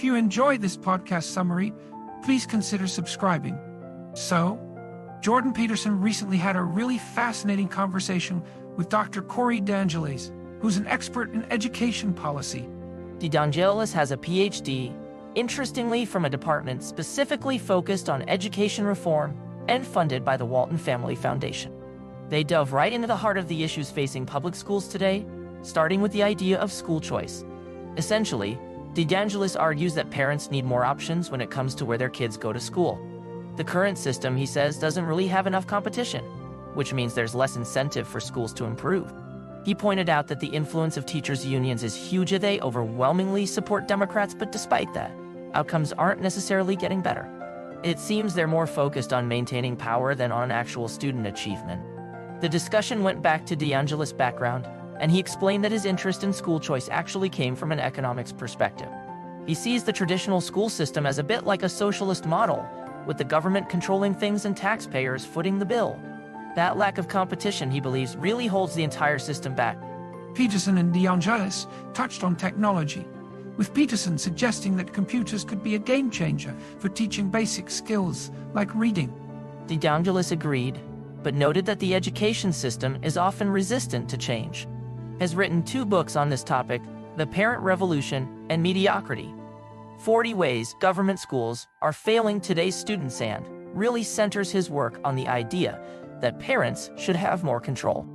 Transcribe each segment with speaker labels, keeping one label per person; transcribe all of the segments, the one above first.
Speaker 1: you enjoyed this podcast summary, please consider subscribing. So, Jordan Peterson recently had a really fascinating conversation with Dr. Corey DeAngelis, who's an expert in education policy.
Speaker 2: DeAngelis has a PhD, interestingly from a department specifically focused on education reform and funded by the Walton Family Foundation. They dove right into the heart of the issues facing public schools today, starting with the idea of school choice. Essentially, DeAngelis argues that parents need more options when it comes to where their kids go to school. The current system, he says, doesn't really have enough competition, which means there's less incentive for schools to improve. He pointed out that the influence of teachers' unions is huge. They overwhelmingly support Democrats, but despite that, outcomes aren't necessarily getting better. It seems they're more focused on maintaining power than on actual student achievement. The discussion went back to DeAngelis' background, and he explained that his interest in school choice actually came from an economics perspective. He sees the traditional school system as a bit like a socialist model, with the government controlling things and taxpayers footing the bill. That lack of competition, he believes, really holds the entire system back.
Speaker 1: Peterson and DeAngelis touched on technology, with Peterson suggesting that computers could be a game changer for teaching basic skills like reading.
Speaker 2: DeAngelis agreed, but noted that the education system is often resistant to change. Has written 2 books on this topic, The Parent Revolution and Mediocrity. 40 Ways Government Schools Are Failing Today's Students, and really centers his work on the idea that parents should have more control.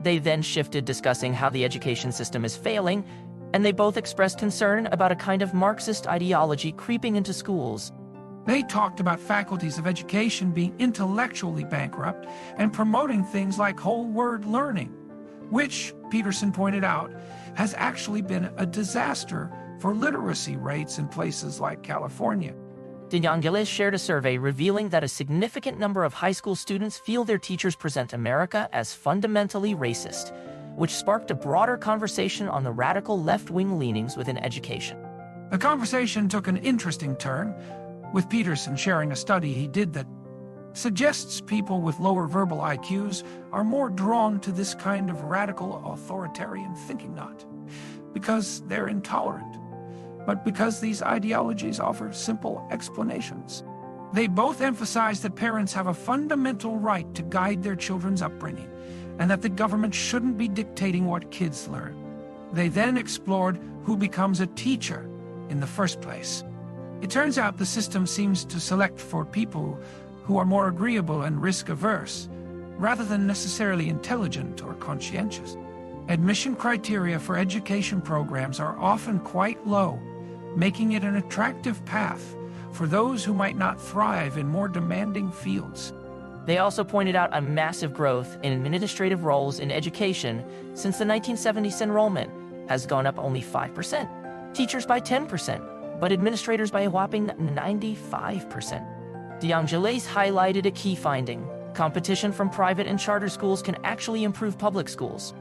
Speaker 2: They then shifted discussing how the education system is failing, and they both expressed concern about a kind of Marxist ideology creeping into schools.
Speaker 1: They talked about faculties of education being intellectually bankrupt and promoting things like whole word learning, which, Peterson pointed out, has actually been a disaster for literacy rates in places like California.
Speaker 2: DeAngelis shared a survey revealing that a significant number of high school students feel their teachers present America as fundamentally racist, which sparked a broader conversation on the radical left-wing leanings within education.
Speaker 1: The conversation took an interesting turn, with Peterson sharing a study he did that suggests people with lower verbal IQs are more drawn to this kind of radical authoritarian thinking, not because they're intolerant, but because these ideologies offer simple explanations. They both emphasize that parents have a fundamental right to guide their children's upbringing, and that the government shouldn't be dictating what kids learn. They then explored who becomes a teacher in the first place. It turns out the system seems to select for people who are more agreeable and risk-averse, rather than necessarily intelligent or conscientious. Admission criteria for education programs are often quite low, making it an attractive path for those who might not thrive in more demanding fields.
Speaker 2: They also pointed out a massive growth in administrative roles in education since the 1970s. Enrollment has gone up only 5%, teachers by 10%, but administrators by a whopping 95%. DeAngelis highlighted a key finding: competition from private and charter schools can actually improve public schools.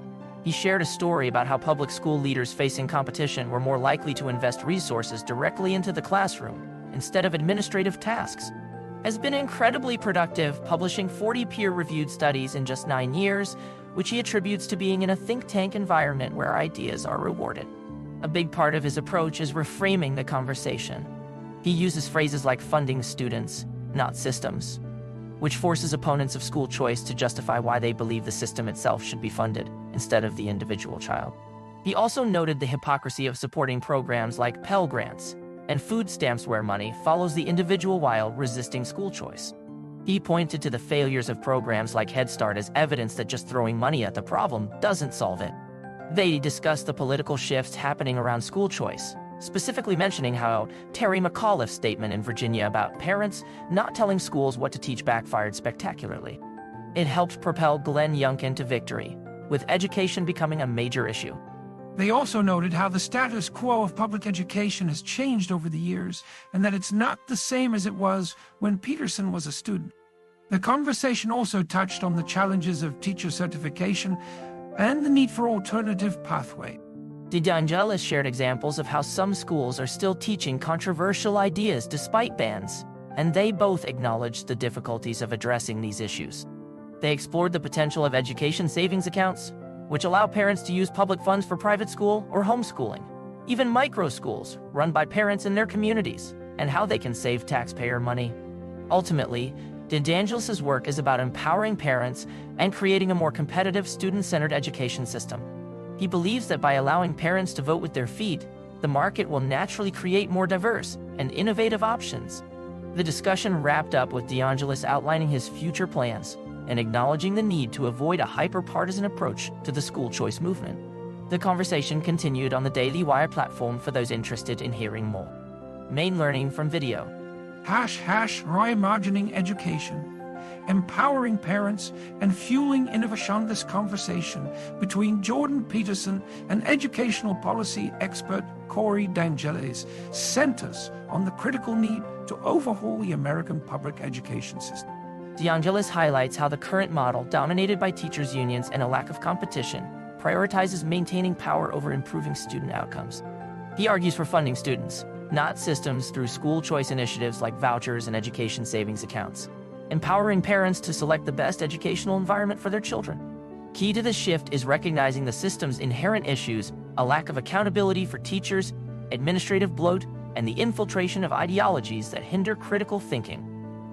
Speaker 2: He shared a story about how public school leaders facing competition were more likely to invest resources directly into the classroom instead of administrative tasks. Has been incredibly productive, publishing 40 peer-reviewed studies in just 9 years, which he attributes to being in a think tank environment where ideas are rewarded. A big part of his approach is reframing the conversation. He uses phrases like funding students, not systems, which forces opponents of school choice to justify why they believe the system itself should be funded instead of the individual child. He also noted the hypocrisy of supporting programs like Pell Grants and food stamps where money follows the individual while resisting school choice. He pointed to the failures of programs like Head Start as evidence that just throwing money at the problem doesn't solve it. They discussed the political shifts happening around school choice, specifically mentioning how Terry McAuliffe's statement in Virginia about parents not telling schools what to teach backfired spectacularly. It helped propel Glenn Youngkin to victory, with education becoming a major issue.
Speaker 1: They also noted how the status quo of public education has changed over the years, and that it's not the same as it was when Peterson was a student. The conversation also touched on the challenges of teacher certification and the need for alternative pathways.
Speaker 2: DeAngelis shared examples of how some schools are still teaching controversial ideas despite bans, and they both acknowledged the difficulties of addressing these issues. They explored the potential of education savings accounts, which allow parents to use public funds for private school or homeschooling. even micro schools run by parents in their communities, and how they can save taxpayer money. Ultimately, DeAngelis' work is about empowering parents and creating a more competitive, student-centered education system. He believes that by allowing parents to vote with their feet, the market will naturally create more diverse and innovative options. The discussion wrapped up with DeAngelis outlining his future plans and acknowledging the need to avoid a hyper-partisan approach to the school choice movement. The conversation continued on the Daily Wire platform for those interested in hearing more. Main learning from video.
Speaker 1: Reimagining education, empowering parents, and fueling innovation. This conversation between Jordan Peterson and educational policy expert Corey DeAngelis centers on the critical need to overhaul the American public education system.
Speaker 2: DeAngelis highlights how the current model, dominated by teachers' unions and a lack of competition, prioritizes maintaining power over improving student outcomes. He argues for funding students, not systems, through school choice initiatives like vouchers and education savings accounts, empowering parents to select the best educational environment for their children. Key to this shift is recognizing the system's inherent issues, a lack of accountability for teachers, administrative bloat, and the infiltration of ideologies that hinder critical thinking.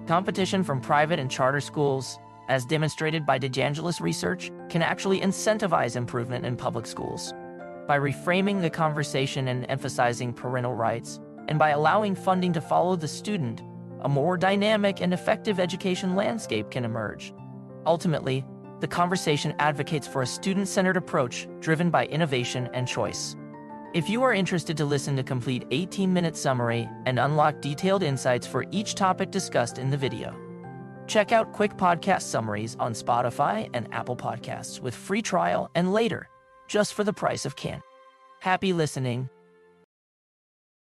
Speaker 2: Competition from private and charter schools, as demonstrated by DeAngelis research, can actually incentivize improvement in public schools. By reframing the conversation and emphasizing parental rights, and by allowing funding to follow the student, a more dynamic and effective education landscape can emerge. Ultimately, the conversation advocates for a student-centered approach driven by innovation and choice. If you are interested to listen to complete 18-minute summary and unlock detailed insights for each topic discussed in the video, check out quick podcast summaries on Spotify and Apple Podcasts with free trial and later, just for the price of can. Happy listening.